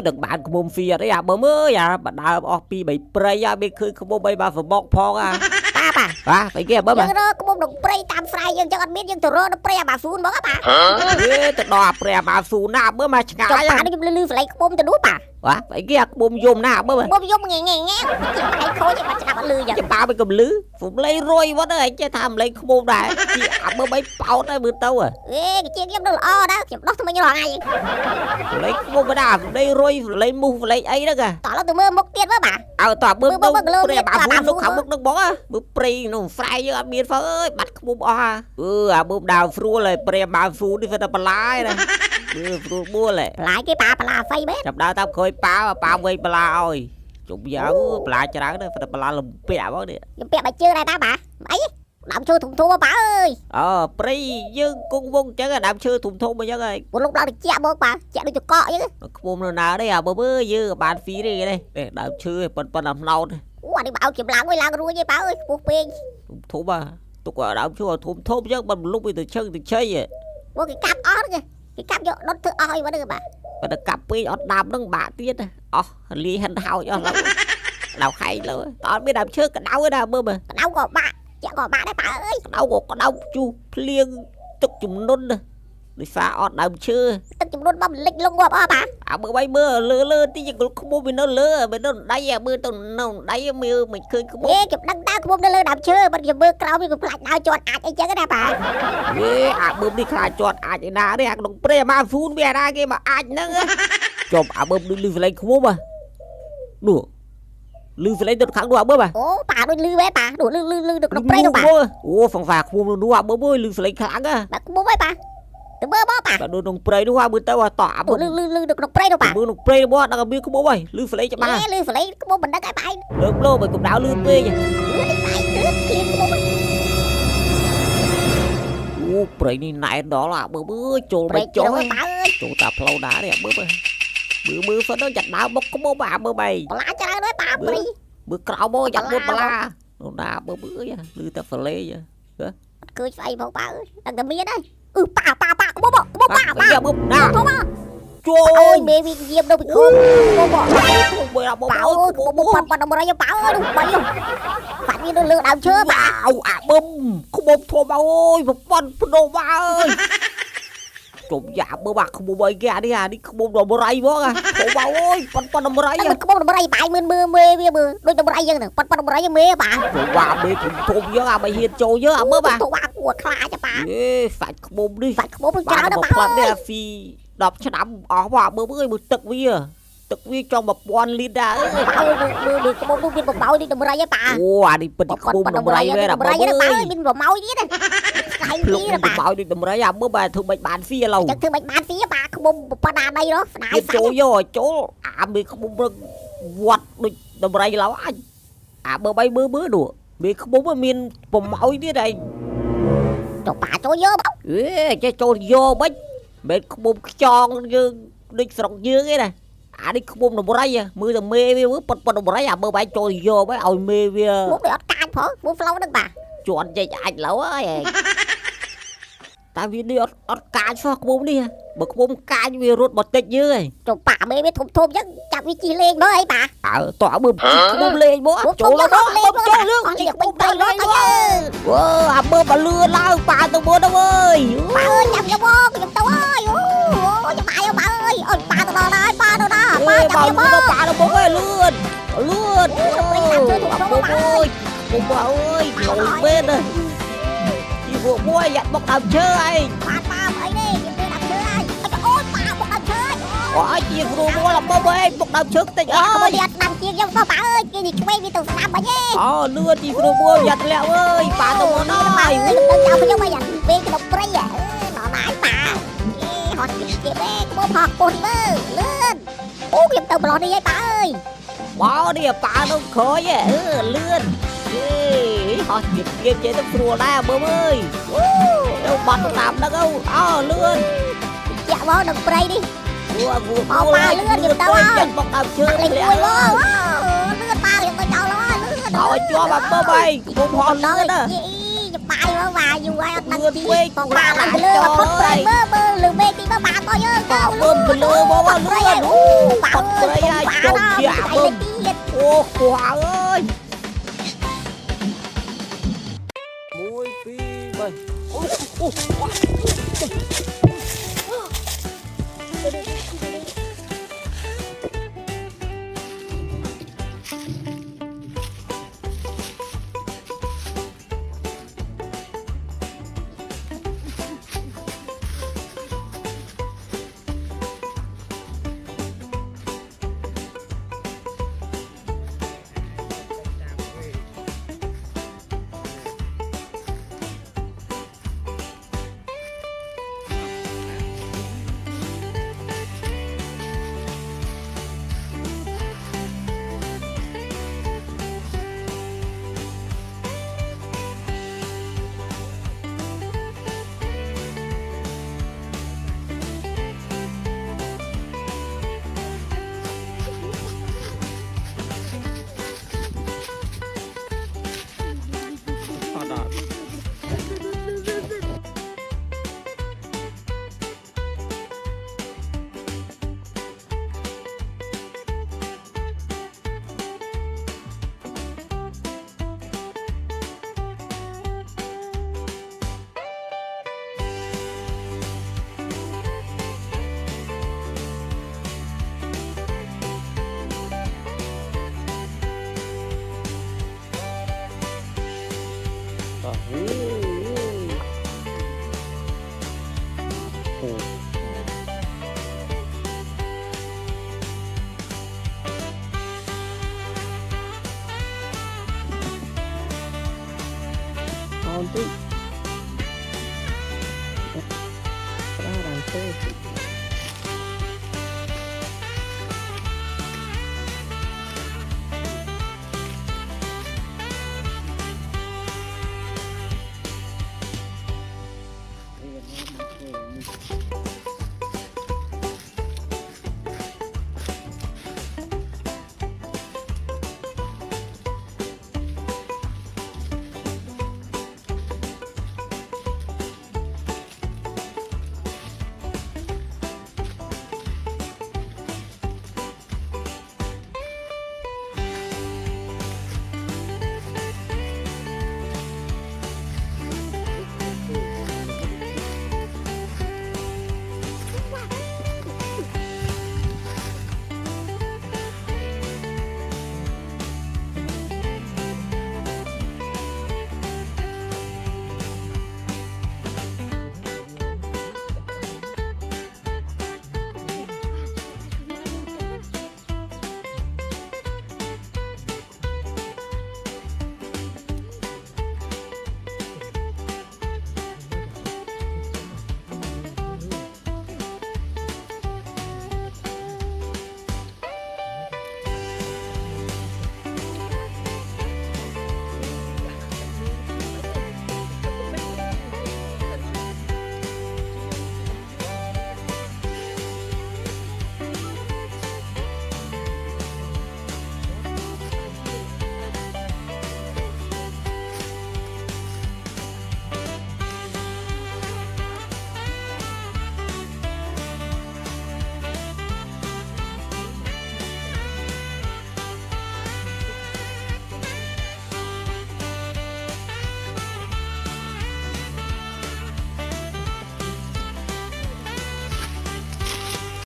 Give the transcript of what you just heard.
đừng bạn của mồm phìa đấy à bơ mơ à bạn đào ở pi bảy prey à bên khơi không bay ba phải bọc phong à à phải kia bơ màយើងរកក្បូបដងព្រៃតាមស្រែយើងចឹងអត់មានយើងទៅរកនៅព្រៃអាបាហ្វូនមកបាទទៅដល់ព្រៃអាបាហ្វូនណាបឺមកឆ្ងាយអាខ្ញុំលឺសលេងក្បូបទៅនោះបាទបាទphải kiaក្បូបយំណាបឺក្បូបយំងែងែឯងខូចបាត់ស្ដាប់អត់លឺចឹងបាមិនកំលឺពុំលេងរុយវត្តឯងចេះថាមិនលេងក្បូបដែរអាបឺបីប៉ោតហើយមើលទៅជាងខ្ញុំនៅល្អដែរខ្ញុំដោះថ្មិញរាល់ថ្ងៃលេងក្បូបមិនដែរលេងរុយលេងមូសលេងអីហ្នឹងតោះទៅមើលមុខទៀតមើលបាទអើតើមើលទៅព្រៃអាបាហ្វូនលោកខាងមុខនឹងបងមើលព្រៃនោះស្រែយើងអត់មានហ្វអើយបាត់ក្បូបអស់អាបឺដើមស្រួលហើយព្រៃអាបាហ្វូននេះវាតែបន្លាយណាស្រួលបួលហ៎បន្លាយគេបន្លាហ្វៃមែនចាប់ដើរតាមក្រោយប៉ាវិញបន្លាឲ្យជុំយ៉ាងបន្លាច្រើនតែបន្លាលំពាក់បងនេះខ្ញុំពាក់បាច់ជើងដែរតាបាទអីដើមឈើធំបាទអើយព្រៃយើងគង់វងអញ្ចឹងដើមឈើធំអញ្ចឹងហើយពួកលោកដល់ជាក់មកបាទជាក់ដូចចកអញ្ចឹងខ្ពស់នៅណានេះបើយើងបានហ្វីនេះដើមឈើប៉ុណ្ណាផ្នោតអានេះបើឲ្យខ្ញុំឡើងរួចទេបាទអើយខ្ពស់ពេកធំទុកដើមឈើធំអញ្ចឹងមិនលុបទៅឈឹងទៅជ័យពួកគេកាប់អស់គេកាប់យកដុតធ្វើអស់ឲ្យមកហ្នឹងបាទបើតែកាប់ពេកអត់ដាំនឹងបាក់ទៀតអស់លីហិនហោចអស់ឡើងដៅខែងលើតើមានដើមឈើកដៅឯណាមើលកដៅក៏បាក់ចាក់ក៏បាក់ដែរប៉ាអើយកដៅក៏កដៅជុះភ្លៀងទឹកជំនន់ដោយសារអត់ដើមឈើទឹកជំនន់បំលិចលងងាប់អស់ប៉ាមើលបីមើលលើទីយើងខ្មុំវានៅលើវានៅដៃមើលទៅនៅដៃមើលមិនឃើញខ្មុំខ្ញុំដឹងតើខ្មុំនៅលើដើមឈើមិនខ្ញុំមើលក្រោមវាខ្លាចដើរជាត់អាចអីចឹងណាប៉ាមើលនេះខ្លាចជាត់អាចឯណានេះក្នុងព្រៃអាម៉ាហ្វូនវាណាគេមកអាចហ្នឹងចុំមើលលឺសលេងខ្មុំនោះលឺសលេងទៅខាងនោះមើលអូប៉ាដូចលឺមែនប៉ានោះលឺទៅក្នុងព្រៃនោះប៉ាអូហ្វង្វាខ្មុំនោះមើលលឺសលេងខ្លាំងបាទខ្មុំហើយប៉ាទៅមើលបងប៉ាបាទដូចក្នុងព្រៃនោះមើលទៅតោះលឺទៅក្នុងព្រៃនោះប៉ាមើលក្នុងព្រៃរបស់ដល់មានខ្មុំហើយលឺសលេងច្បាស់លឺសលេងខ្មុំមិនដឹងឯបែកលើកលោបើកម្ដៅលឺពេកនេះបែកទឿនឃ្លៀងខ្មុំអូព្រៃនេះណែនដល់មើលចូលមិនចូលចូលតាផ្លូវណានេះមើលហ្វឹកទៅចាត់ដើមបុកខ្មុំមើលបីបន្លាច្រើនហើយប៉ាព្រៃមើលក្រៅមកចាត់មុតបន្លានោះណាមើលលឺតែសលេងឃើញស្អីផងប៉ាអើយដឹងតែមានហើយប៉ាខ្មុំប៉ាមើលណាជួយអើយមេវាយាមនៅពីខ្លួនប៉ាអូប៉ុណ្ណឹងរយប៉ាអើយនោះបាយបាត់វានៅលើដើមឈើប៉ាបឹមខ្មុំធំអើយប៉ុណ្ណភ្នោមអើយជុំយ៉ាមើលបាក់ខ្មុំអីគេនេះខ្មុំដំរីហ្មងធំអើយប៉ុណ្ណដំរីខ្មុំដំរីបាយមើលមេវាមើលដូចដំរីយ៉ាងហ្នឹងប៉ុណ្ណដំរីមេប៉ាវ៉ាមេធំយើងមិនហ៊ានចូលយើងមើលបាទទៅវ៉ាគួរខ្លាចប៉ាសាច់ខ្មុំនេះសាច់ខ្មុំច្រើនណាស់ប៉ានេះស៊ី10ឆ្នាំអស់មើលមើលទឹកវាចង់1000លីត្រដែរមើលខ្មុំនោះមានបំបោយដូចដំរីហ៎ប៉ាអូអានេះពិតខ្មុំដំរីមែនដំរីហ្នឹងប៉ាមានបំបោយទៀតណាស្អែកទីណាប៉ាបំបោយដូចដំរីមើលបាទធ្វើមិនបានស៊ីឥឡូវចឹងធ្វើមិនបានស៊ីប៉ាខ្មុំប៉ុណ្ណាដីនោះស្ដាយចូលចូលមានខ្មុំរឹងវត្តដូចដំរីឡៅអញមើលបីមើលនោះមានខ្មុំមានបំបោយទៀតឯងចូលប៉ាចូលយកចេះចូលយកមិនមែនខ្មុំខ្យងយើងដូចស្រុកយើងឯណានេះខ្មុំដំរីមើលតែមេវាប៉ុនដំរីមើលបាយចូលយកទៅឲ្យមេវាមុខវាអត់កាចផងមើលផ្លូវហ្នឹងបាទជន់ចេញអាចឡូវហើយតែវានេះអត់កាចសោះខ្មុំនេះបើខ្មុំកាចវារត់បន្តិចយើងឯងចូលប៉ាមេវាធំអញ្ចឹងចាប់វាជិះលេងមើលអីប៉ាតោះមើលខ្មុំលេងមកចូលលេងចូលលេងបិញទៅលេងអូមើលបលឿនឡើងប៉ាទៅមុនទៅអើយប៉ាអើយចាំយកមកខ្ញុំទៅអើយអូចាំអាយប៉ាអើយអូប៉ាទៅដល់ហើយប៉ាទៅដល់ប៉ាចាំយកមកប៉ាទៅមុខឯងលឿនអូយពុំអើយលុយមែនជីវមួយយ៉ាត់បុកដើមឈើឯងប៉ាអីនេះខ្ញុំទៅដើមឈើហើយអូយប៉ាបុកដើមឈើអូយជាគ្រូមួយឡំបុកឯងបុកដើមឈើតិចអើយយ៉ាត់ដាំជាងខ្ញុំប៉ាអើយគេនេះឆ្វេងវាទៅស្ដាប់បាញ់ឯងលឿនជីគ្រូមួយយ៉ាត់ធ្លាក់អើយប៉ាទៅមុនហើយទៅចោលខ្ញុំមកយ៉ាត់ពេលក្នុងព្រៃដល់ណាយប៉ាហត់គេទេក្បោបហោះពុនមើលលឿនអូខ្ញុំទៅប្លោះនេះឯងប៉ាអើយwowនេះប៉ានោះក្រោយលឿនហោះជិះគេចេះទៅស្រួលដែរមើលអើយទៅបាត់តាមដឹកលឿនចាក់មកដល់ព្រៃនេះប៉ាលឿនខ្ញុំទៅហើយបុកដើមឈើលេងមួយមកលឿនប៉ាខ្ញុំទៅចោលហើយលឿនឲ្យជាប់មើលបីគុំហោះលឿនណាចាំបាយមក và dù ai ở Mưa tầng quê còn bà bà làm lại lừa cho không ơi. cười mơ lừa mê thì bà coi ơi Bà bơm cái lơ bó bó lơ đủ. bà Thật ơi đấy ai bà chồng đó dạ chạy bơm. lên tiết Ô quả ơi. Mùi pi bầy. Ô quả. Con tí